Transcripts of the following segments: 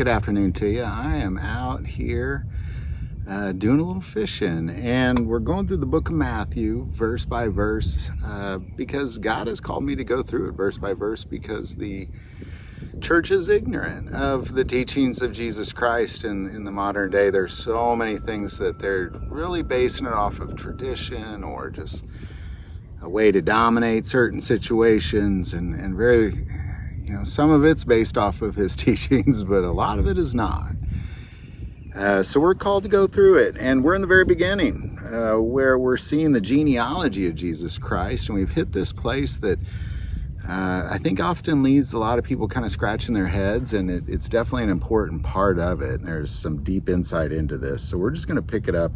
good afternoon to you. I am out here doing a little fishing, and we're going through the book of Matthew verse by verse because God has called me to go through it verse by verse because the church is ignorant of the teachings of Jesus Christ in the modern day. There's so many things that they're really basing it off of tradition or just a way to dominate certain situations, and very, some of it's based off of his teachings, but a lot of it is not. So we're called to go through it, and we're in the very beginning where we're seeing the genealogy of Jesus Christ, and we've hit this place that I think often leaves a lot of people kind of scratching their heads, and it's definitely an important part of it. And there's some deep insight into this, so we're just going to pick it up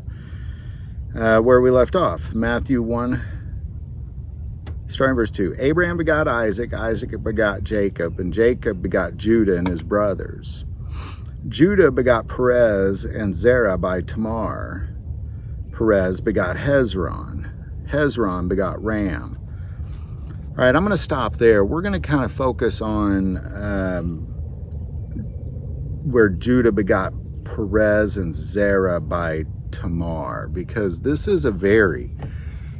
where we left off. Matthew 1, starting verse 2. Abraham begot Isaac, Isaac begot Jacob, and Jacob begot Judah and his brothers. Judah begot Perez and Zerah by Tamar. Perez begot Hezron. Hezron begot Ram. All right, I'm going to stop there. We're going to kind of focus on where Judah begot Perez and Zerah by Tamar, because this is a very,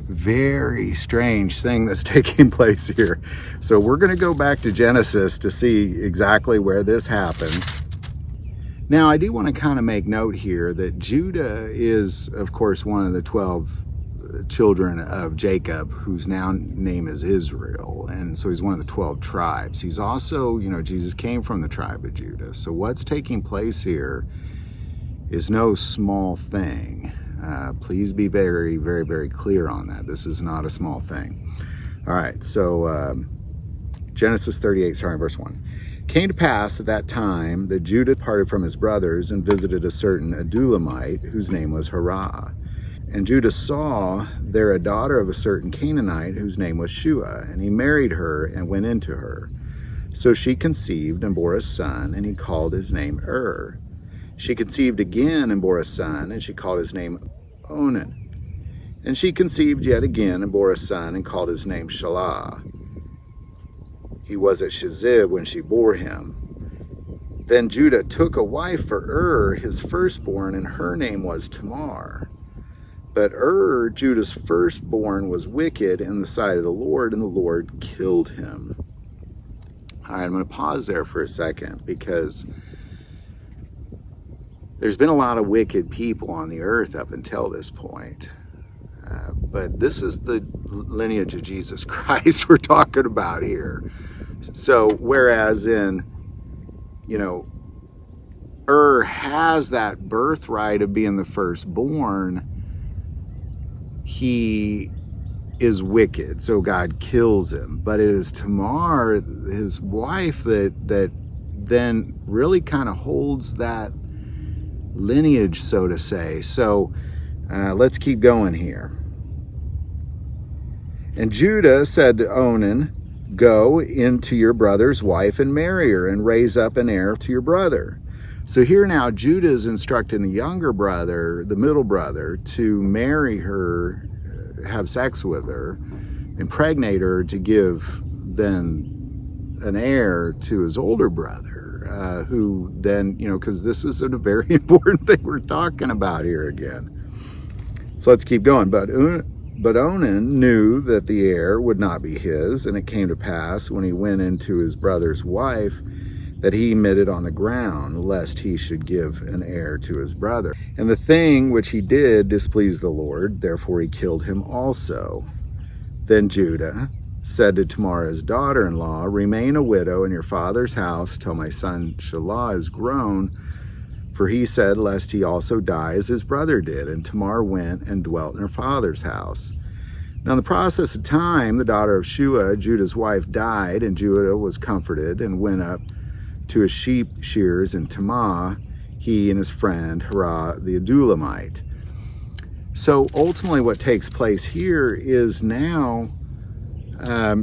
very strange thing that's taking place here. So we're going to go back to Genesis to see exactly where this happens. Now, I do want to kind of make note here that Judah is, of course, one of the 12 children of Jacob, whose now name is Israel. And so he's one of the 12 tribes. He's also, Jesus came from the tribe of Judah. So what's taking place here is no small thing. Please be very, very, very clear on that. This is not a small thing. All right, so Genesis 38, starting verse 1. Came to pass at that time that Judah departed from his brothers and visited a certain Adulamite, whose name was Hirah. And Judah saw there a daughter of a certain Canaanite, whose name was Shua, and he married her and went into her. So she conceived and bore a son, and he called his name She conceived again and bore a son, and she called his name Onan. And she conceived yet again and bore a son, and called his name Shelah. He was at Shizib when she bore him. Then Judah took a wife for his firstborn, and her name was Tamar. But Judah's firstborn, was wicked in the sight of the Lord, and the Lord killed him. All right, I'm going to pause there for a second, because there's been a lot of wicked people on the earth up until this point. But this is the lineage of Jesus Christ we're talking about here. So whereas in, has that birthright of being the firstborn, he is wicked, so God kills him. But it is Tamar, his wife, that then really kind of holds that lineage, so to say. So let's keep going here. And Judah said to Onan, go into your brother's wife and marry her, and raise up an heir to your brother. So here now Judah is instructing the younger brother, the middle brother, to marry her, have sex with her, impregnate her to give then an heir to his older brother, who then, because this is a very important thing we're talking about here again. So let's keep going. But Onan knew that the heir would not be his, and it came to pass when he went into his brother's wife that he emitted on the ground, lest he should give an heir to his brother. And the thing which he did displeased the Lord, therefore he killed him also. Then Judah said to Tamar his daughter-in-law, remain a widow in your father's house till my son Shelah is grown, for he said, lest he also die as his brother did. And Tamar went and dwelt in her father's house. Now in the process of time, the daughter of Shua, Judah's wife, died, and Judah was comforted and went up to his sheep shears in Tamar, he and his friend Hirah the Adulamite. So ultimately what takes place here is now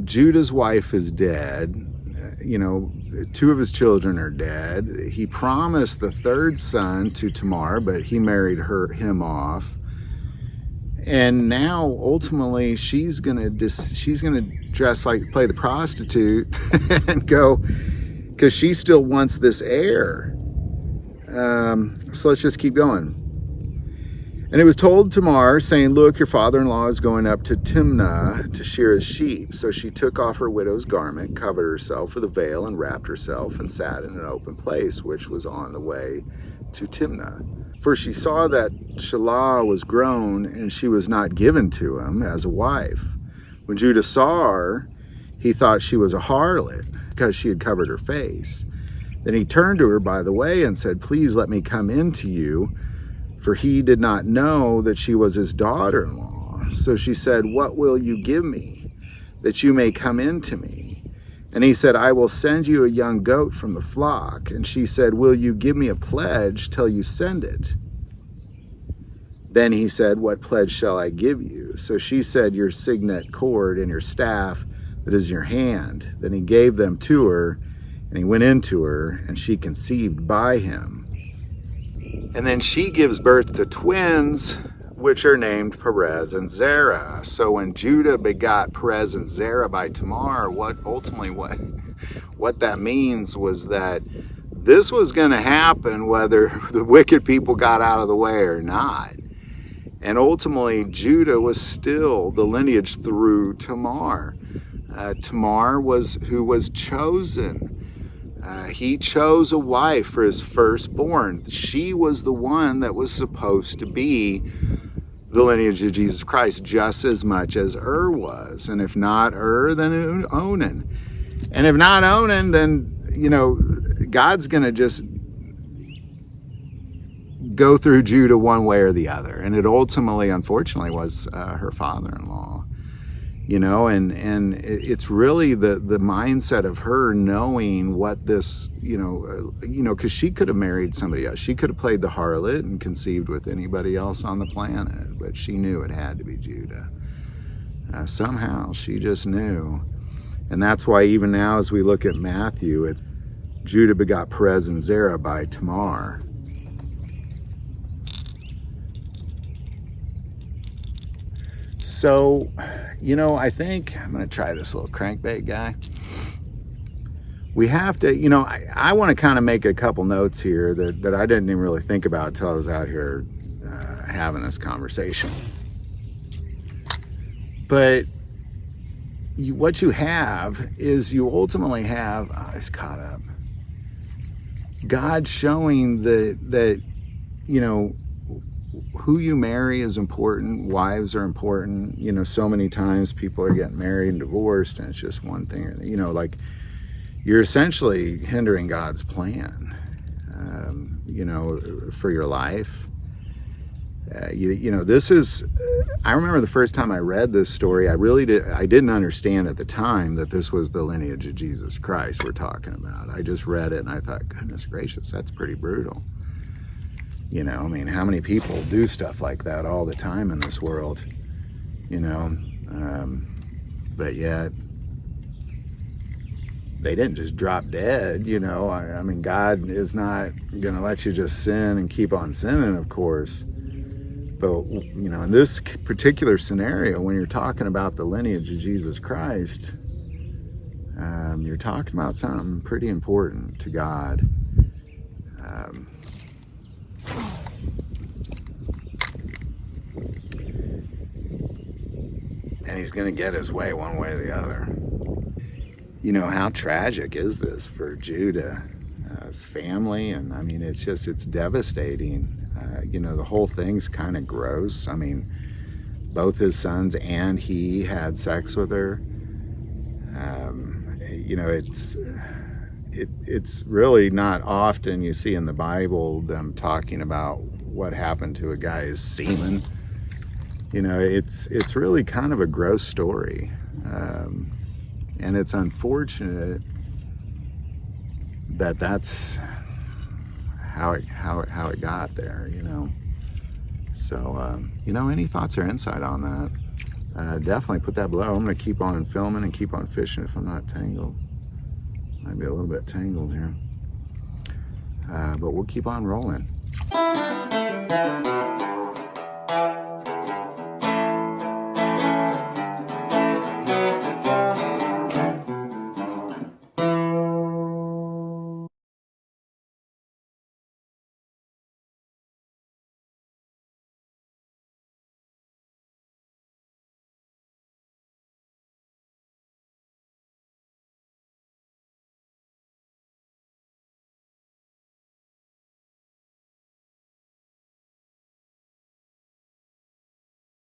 Judah's wife is dead. Two of his children are dead. He promised the third son to Tamar, but he married him off. And now ultimately she's gonna dress like, play the prostitute and go, because she still wants this heir. So let's just keep going. And it was told Tamar, saying, look, your father-in-law is going up to Timnah to shear his sheep. So she took off her widow's garment, covered herself with a veil, and wrapped herself, and sat in an open place, which was on the way to Timnah. For she saw that Shelah was grown, and she was not given to him as a wife. When Judah saw her, he thought she was a harlot, because she had covered her face. Then he turned to her by the way and said, please let me come in to you, for he did not know that she was his daughter-in-law. So she said, what will you give me, that you may come in to me? And he said, I will send you a young goat from the flock. And she said, will you give me a pledge till you send it? Then he said, what pledge shall I give you? So she said, your signet cord and your staff that is in your hand. Then he gave them to her, and he went into her, and she conceived by him. And then she gives birth to twins, which are named Perez and Zerah. So when Judah begot Perez and Zerah by Tamar, what that means was that this was going to happen whether the wicked people got out of the way or not. And ultimately, Judah was still the lineage through Tamar. Tamar who was chosen. He chose a wife for his firstborn. She was the one that was supposed to be the lineage of Jesus Christ, just as much as was. And if not then Onan. And if not Onan, then, God's going to just go through Judah one way or the other. And it ultimately, unfortunately, was her father-in-law. And it's really the mindset of her knowing what this, because she could have married somebody else. She could have played the harlot and conceived with anybody else on the planet, but she knew it had to be Judah. Somehow she just knew. And that's why even now as we look at Matthew, it's Judah begot Perez and Zerah by Tamar. So, I think I'm going to try this little crankbait guy. We have to, I want to kind of make a couple notes here that I didn't even really think about until I was out here having this conversation. But what you have is you ultimately have, it's caught up. God showing that who you marry is important. Wives are important. So many times people are getting married and divorced, and it's just one thing. You're essentially hindering God's plan, for your life. This is, I remember the first time I read this story, I didn't understand at the time that this was the lineage of Jesus Christ we're talking about. I just read it and I thought, goodness gracious, that's pretty brutal. How many people do stuff like that all the time in this world, but yet they didn't just drop dead, God is not going to let you just sin and keep on sinning, of course. But, in this particular scenario, when you're talking about the lineage of Jesus Christ, you're talking about something pretty important to God. And he's going to get his way one way or the other. How tragic is this for Judah, his family? And it's devastating. The whole thing's kind of gross. Both his sons and he had sex with her. It's really not often you see in the Bible them talking about what happened to a guy's semen. It's really kind of a gross story, and it's unfortunate that that's how it got there. So any thoughts or insight on that? Definitely put that below. I'm going to keep on filming and keep on fishing if I'm not tangled. Might be a little bit tangled here, but we'll keep on rolling.